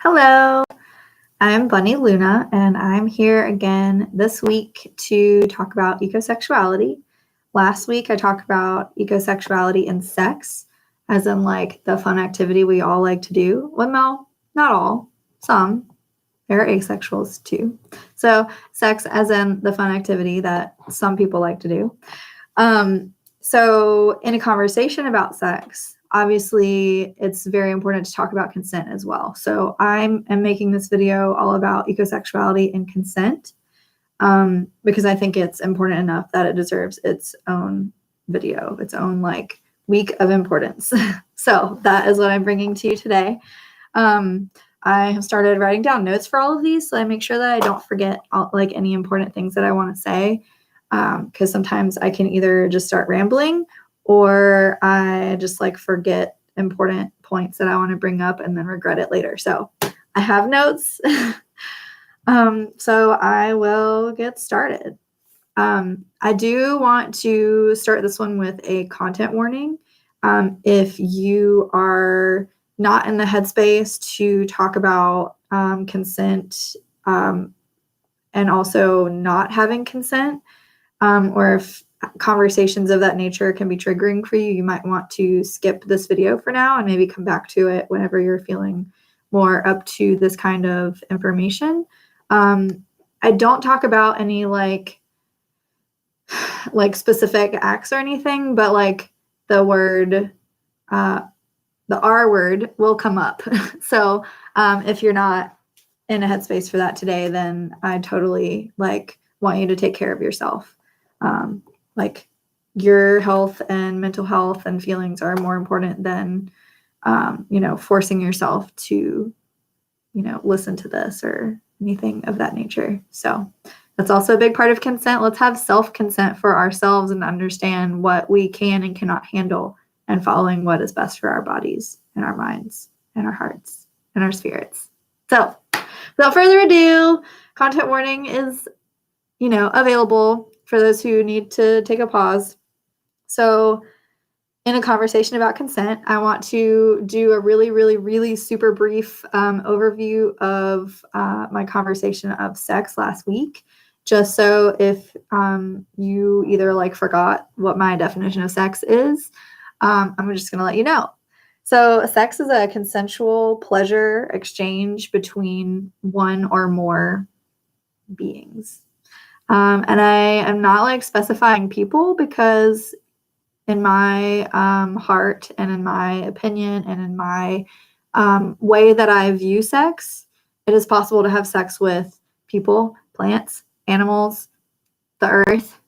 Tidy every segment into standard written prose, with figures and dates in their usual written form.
Hello, I'm Bunny Luna, and I'm here again this week to talk about ecosexuality. Last week, I talked about ecosexuality and sex, as in like the fun activity we all like to do. Well, no, not all, some. There are asexuals too. So, sex, as in the fun activity that some people like to do. So, in a conversation about sex, obviously it's very important to talk about consent as well. So, I am making this video all about ecosexuality and consent because I think it's important enough that it deserves its own video, its own like week of importance. So, that is what I'm bringing to you today. I have started writing down notes for all of these, so I make sure that I don't forget like any important things that I want to say. Because sometimes I can either just start rambling or I just like forget important points that I want to bring up and then regret it later. So I have notes. So I will get started. I do want to start this one with a content warning. If you are not in the headspace to talk about consent and also not having consent, or if conversations of that nature can be triggering for you, you might want to skip this video for now and maybe come back to it whenever you're feeling more up to this kind of information. I don't talk about any like specific acts or anything, but like the word, the R word will come up. So if you're not in a headspace for that today, then I totally want you to take care of yourself. Like your health and mental health and feelings are more important than, forcing yourself to, listen to this or anything of that nature. So that's also a big part of consent. Let's have self-consent for ourselves and understand what we can and cannot handle and following what is best for our bodies and our minds and our hearts and our spirits. So without further ado, content warning is, available for those who need to take a pause. So in a conversation about consent, I want to do a really, really, really super brief overview of my conversation of sex last week, just so if you either forgot what my definition of sex is, I'm just going to let you know. So sex is a consensual pleasure exchange between one or more beings. And I am not specifying people because in my heart and in my opinion and in my way that I view sex, it is possible to have sex with people, plants, animals, the earth.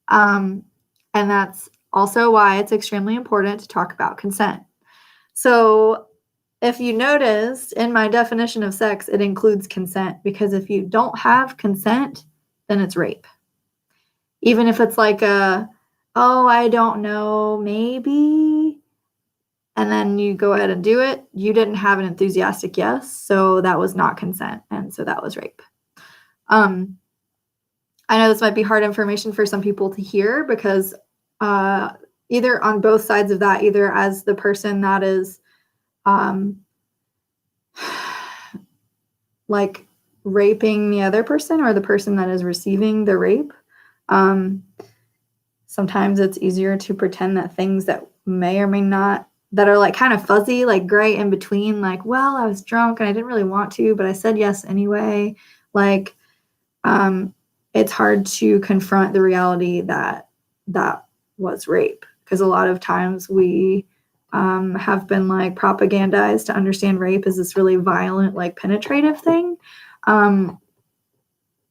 And that's also why it's extremely important to talk about consent. So if you noticed in my definition of sex, it includes consent, because if you don't have consent, then it's rape. Even if it's oh, I don't know, maybe, and then you go ahead and do it, you didn't have an enthusiastic yes, so that was not consent, and so that was rape. I know this might be hard information for some people to hear because either on both sides of that, either as the person that is raping the other person or the person that is receiving the rape. Sometimes it's easier to pretend that things that may or may not, that are kind of fuzzy, gray in between, well, I was drunk and I didn't really want to, but I said yes anyway. It's hard to confront the reality that that was rape, because a lot of times we have been propagandized to understand rape as this really violent, penetrative thing.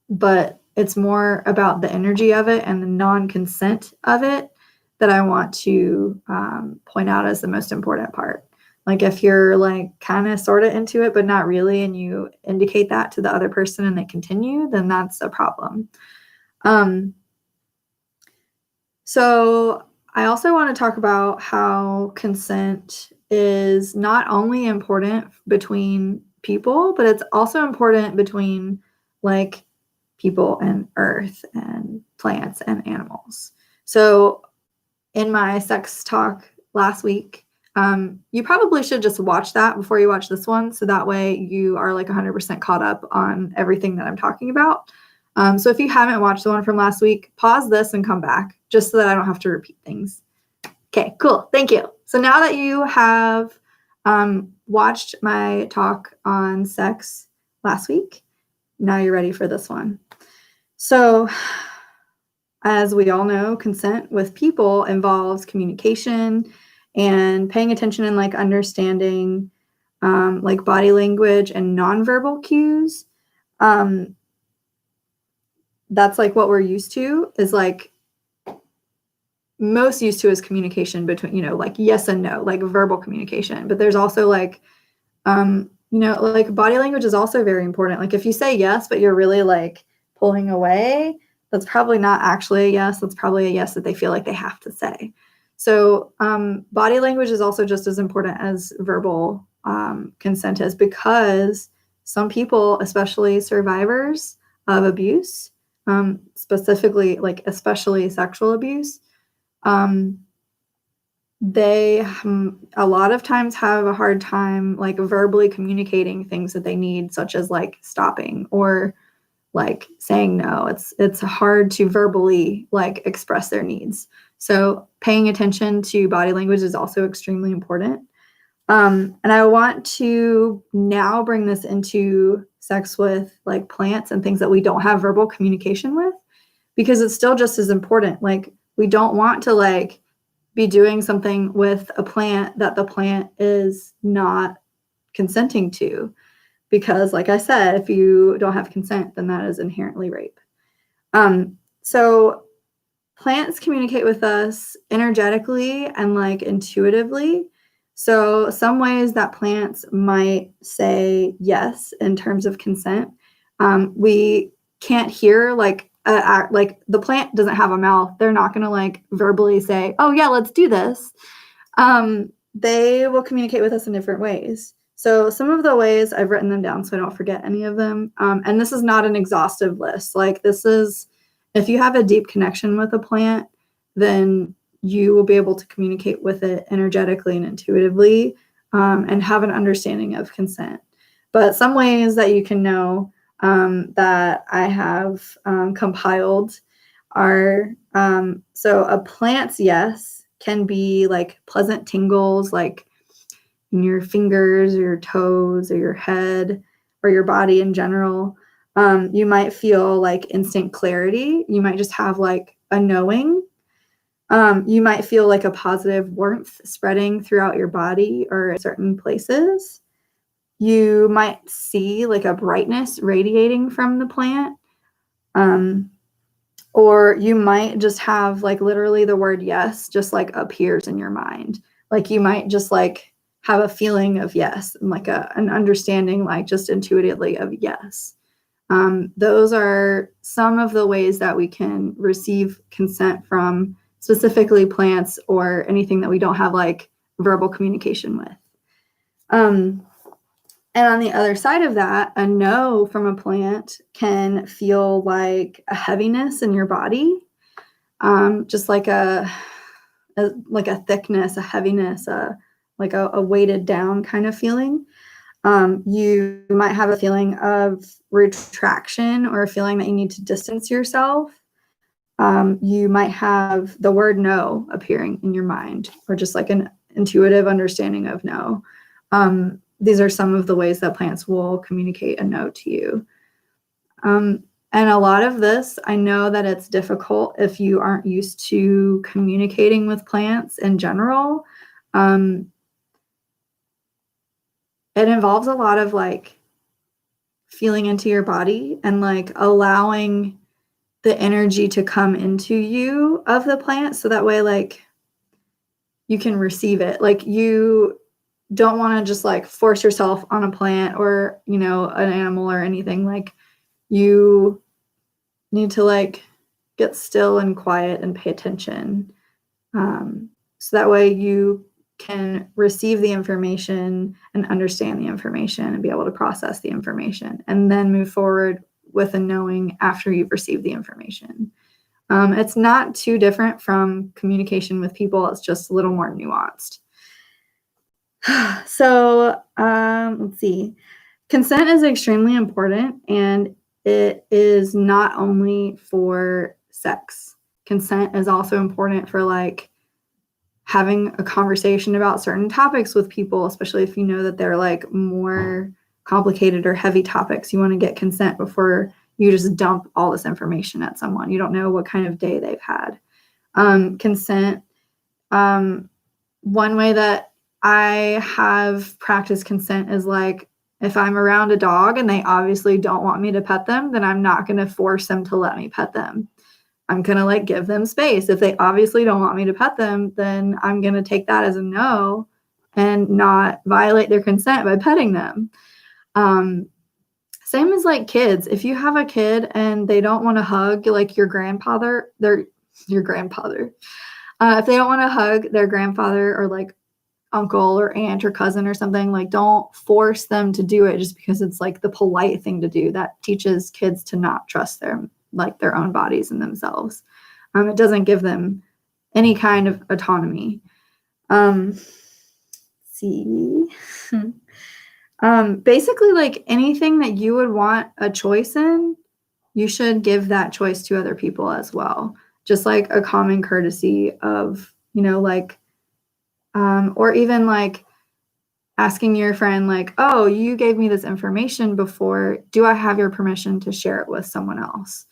But it's more about the energy of it and the non-consent of it that I want to point out as the most important part. If you're kind of sort of into it, but not really, and you indicate that to the other person and they continue, then that's a problem. So I also want to talk about how consent is not only important between people, but it's also important between people and earth and plants and animals. So in my sex talk last week, You probably should just watch that before you watch this one. So that way you are like 100% caught up on everything that I'm talking about. So if you haven't watched the one from last week, pause this and come back just so that I don't have to repeat things. Okay, cool. Thank you. So now that you have watched my talk on sex last week, now you're ready for this one. So as we all know, consent with people involves communication and paying attention and like understanding like body language and nonverbal cues. That's like what we're used to, is like most used to is communication between, like yes and no, like verbal communication. But there's also like, like body language is also very important. Like if you say yes, but you're really like pulling away, that's probably not actually a yes. That's probably a yes that they feel like they have to say. So body language is also just as important as verbal consent is, because some people, especially survivors of abuse, specifically like especially sexual abuse, they a lot of times have a hard time like verbally communicating things that they need, such as like stopping or like saying no. It's hard to verbally like express their needs. So paying attention to body language is also extremely important. And I want to now bring this into sex with like plants and things that we don't have verbal communication with, because it's still just as important. Like we don't want to like be doing something with a plant that the plant is not consenting to. Because like I said, if you don't have consent, then that is inherently rape. So plants communicate with us energetically and like intuitively. So some ways that plants might say yes in terms of consent, we can't hear like the plant doesn't have a mouth. They're not going to like verbally say, oh yeah, let's do this. They will communicate with us in different ways. So some of the ways, I've written them down so I don't forget any of them. And this is not an exhaustive list. Like this is, if you have a deep connection with a plant, then you will be able to communicate with it energetically and intuitively, and have an understanding of consent. But some ways that you can know that I have compiled are, so a plant's yes can be like pleasant tingles, like in your fingers or your toes or your head or your body in general. You might feel like instant clarity. You might just have like a knowing. You might feel like a positive warmth spreading throughout your body or certain places. You might see like a brightness radiating from the plant. Or you might just have like literally the word yes just like appears in your mind. Like you might just like have a feeling of yes and like an understanding like just intuitively of yes. Those are some of the ways that we can receive consent from specifically plants or anything that we don't have like verbal communication with. And on the other side of that, a no from a plant can feel like a heaviness in your body, just like a thickness, a heaviness, like a weighted down kind of feeling. You might have a feeling of retraction or a feeling that you need to distance yourself. You might have the word no appearing in your mind, or just like an intuitive understanding of no. These are some of the ways that plants will communicate a no to you. And a lot of this, I know that it's difficult if you aren't used to communicating with plants in general. It involves a lot of like feeling into your body and like allowing the energy to come into you of the plant, so that way like you can receive it. Like you don't want to just like force yourself on a plant or an animal or anything. Like you need to like get still and quiet and pay attention, so that way you can receive the information and understand the information and be able to process the information and then move forward with a knowing after you've received the information. It's not too different from communication with people. It's just a little more nuanced. So, let's see. Consent is extremely important, and it is not only for sex. Consent is also important for like having a conversation about certain topics with people, especially if you know that they're like more complicated or heavy topics. You want to get consent before you just dump all this information at someone. You don't know what kind of day they've had. Consent. One way that I have practiced consent is like if I'm around a dog and they obviously don't want me to pet them, then I'm not going to force them to let me pet them. I'm going to like give them space. If they obviously don't want me to pet them, then I'm going to take that as a no and not violate their consent by petting them. Same as like kids. If you have a kid and they don't want to hug like your grandfather, your grandfather. If they don't want to hug their grandfather or like uncle or aunt or cousin or something, like don't force them to do it just because it's like the polite thing to do. That teaches kids to not trust their own bodies and themselves. It doesn't give them any kind of autonomy. Let's see. Basically, like anything that you would want a choice in, you should give that choice to other people as well. Just like a common courtesy of, like, or even like asking your friend, like, oh, you gave me this information before. Do I have your permission to share it with someone else?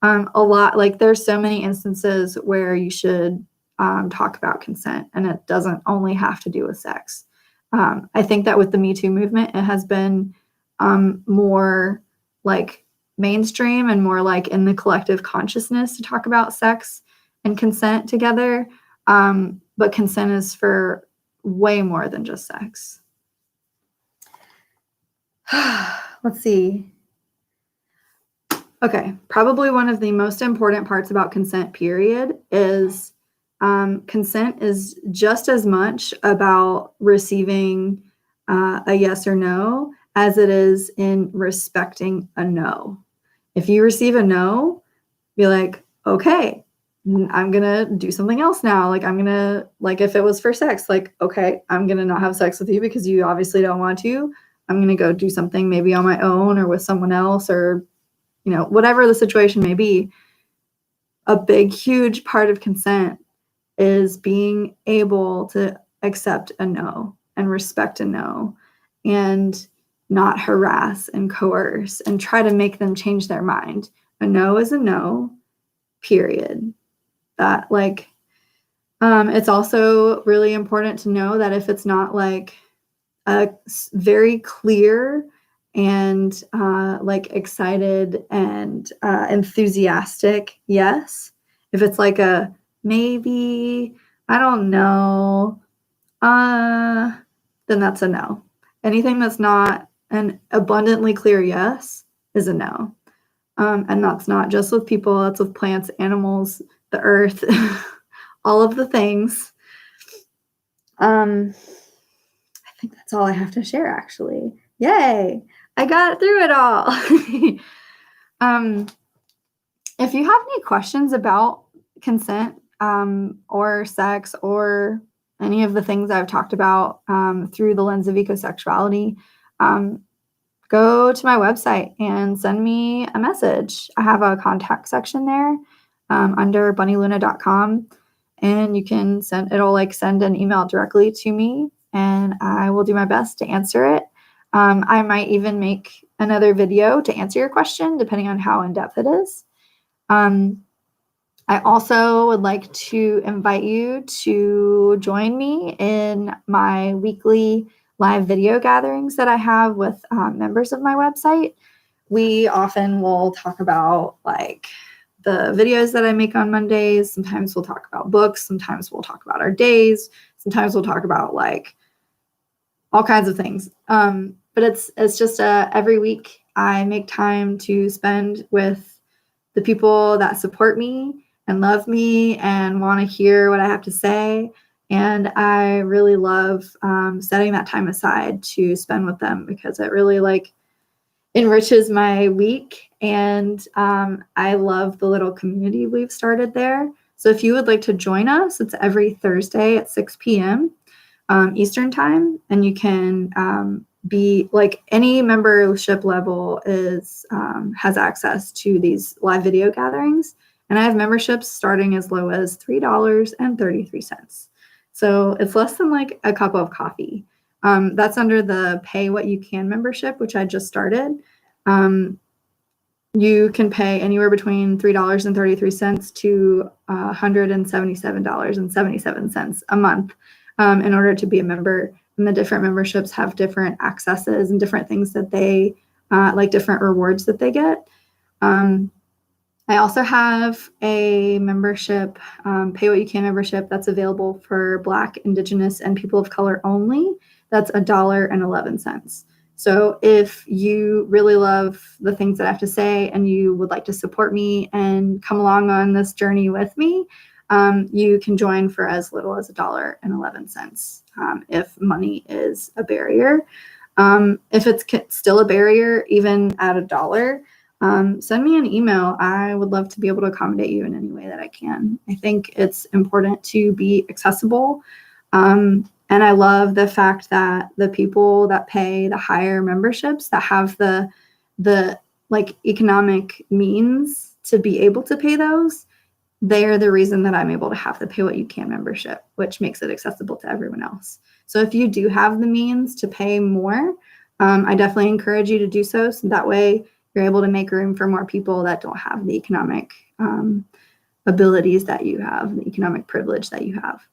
A lot, like there's so many instances where you should talk about consent, and it doesn't only have to do with sex. I think that with the Me Too movement, it has been more like mainstream and more like in the collective consciousness to talk about sex and consent together. But consent is for way more than just sex. Let's see. Okay, probably one of the most important parts about consent, period, is consent is just as much about receiving a yes or no as it is in respecting a no. If you receive a no, be like, okay, I'm going to do something else now. Like, I'm going to, like, if it was for sex, like, okay, I'm going to not have sex with you because you obviously don't want to. I'm going to go do something maybe on my own or with someone else or, whatever the situation may be. A big, huge part of consent is being able to accept a no and respect a no and not harass and coerce and try to make them change their mind. A no is a no, period. That like, it's also really important to know that if it's not like a very clear and like excited and enthusiastic yes, if it's like a maybe, I don't know, then that's a no. Anything that's not an abundantly clear yes is a no. And that's not just with people, that's with plants, animals, the earth, all of the things. I think that's all I have to share, actually. Yay! I got through it all. If you have any questions about consent or sex or any of the things I've talked about through the lens of ecosexuality, go to my website and send me a message. I have a contact section there under bunnyluna.com, and you can it'll like send an email directly to me, and I will do my best to answer it. I might even make another video to answer your question, depending on how in-depth it is. I also would like to invite you to join me in my weekly live video gatherings that I have with members of my website. We often will talk about like the videos that I make on Mondays. Sometimes we'll talk about books. Sometimes we'll talk about our days. Sometimes we'll talk about like all kinds of things. But it's just every week I make time to spend with the people that support me and love me and want to hear what I have to say. And I really love setting that time aside to spend with them because it really like enriches my week. And I love the little community we've started there. So if you would like to join us, it's every Thursday at 6 p.m. Eastern time, and you can be like any membership level is has access to these live video gatherings. And I have memberships starting as low as $3.33. So it's less than like a cup of coffee. That's under the Pay What You Can membership, which I just started. You can pay anywhere between $3.33 to $177.77 a month in order to be a member. And the different memberships have different accesses and different things that they like, different rewards that they get. I also have a membership, Pay What You Can membership, that's available for Black, Indigenous, and people of color only. That's $1.11. So if you really love the things that I have to say and you would like to support me and come along on this journey with me, you can join for as little as $1.11 if money is a barrier. If it's still a barrier, even at $1, send me an email. I would love to be able to accommodate you in any way that I can. I think it's important to be accessible. And I love the fact that the people that pay the higher memberships, that have the like economic means to be able to pay those, they are the reason that I'm able to have the Pay What You Can membership, which makes it accessible to everyone else. So if you do have the means to pay more, I definitely encourage you to do so. So that way you're able to make room for more people that don't have the economic abilities that you have, the economic privilege that you have.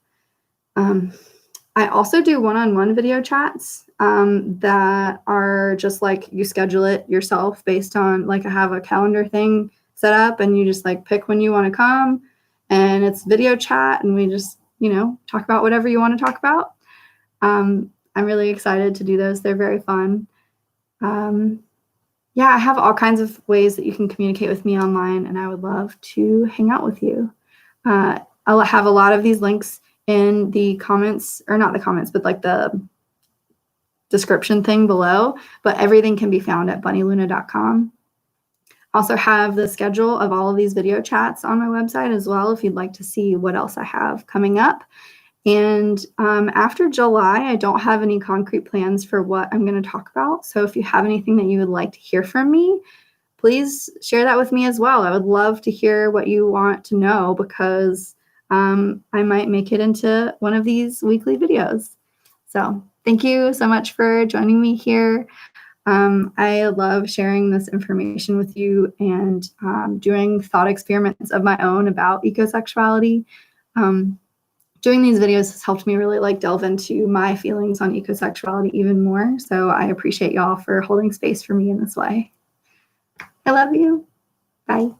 I also do one-on-one video chats that are just like, you schedule it yourself based on, like, I have a calendar thing set up and you just like pick when you want to come, and it's video chat and we just, talk about whatever you want to talk about. I'm really excited to do those. They're very fun. Yeah, I have all kinds of ways that you can communicate with me online, and I would love to hang out with you. I'll have a lot of these links in the comments, or not the comments, but like the description thing below, but everything can be found at bunnyluna.com. Also have the schedule of all of these video chats on my website as well, if you'd like to see what else I have coming up. And after July, I don't have any concrete plans for what I'm going to talk about. So if you have anything that you would like to hear from me, please share that with me as well. I would love to hear what you want to know, because I might make it into one of these weekly videos. So thank you so much for joining me here. I love sharing this information with you and doing thought experiments of my own about ecosexuality. Doing these videos has helped me really delve into my feelings on ecosexuality even more. So I appreciate y'all for holding space for me in this way. I love you. Bye.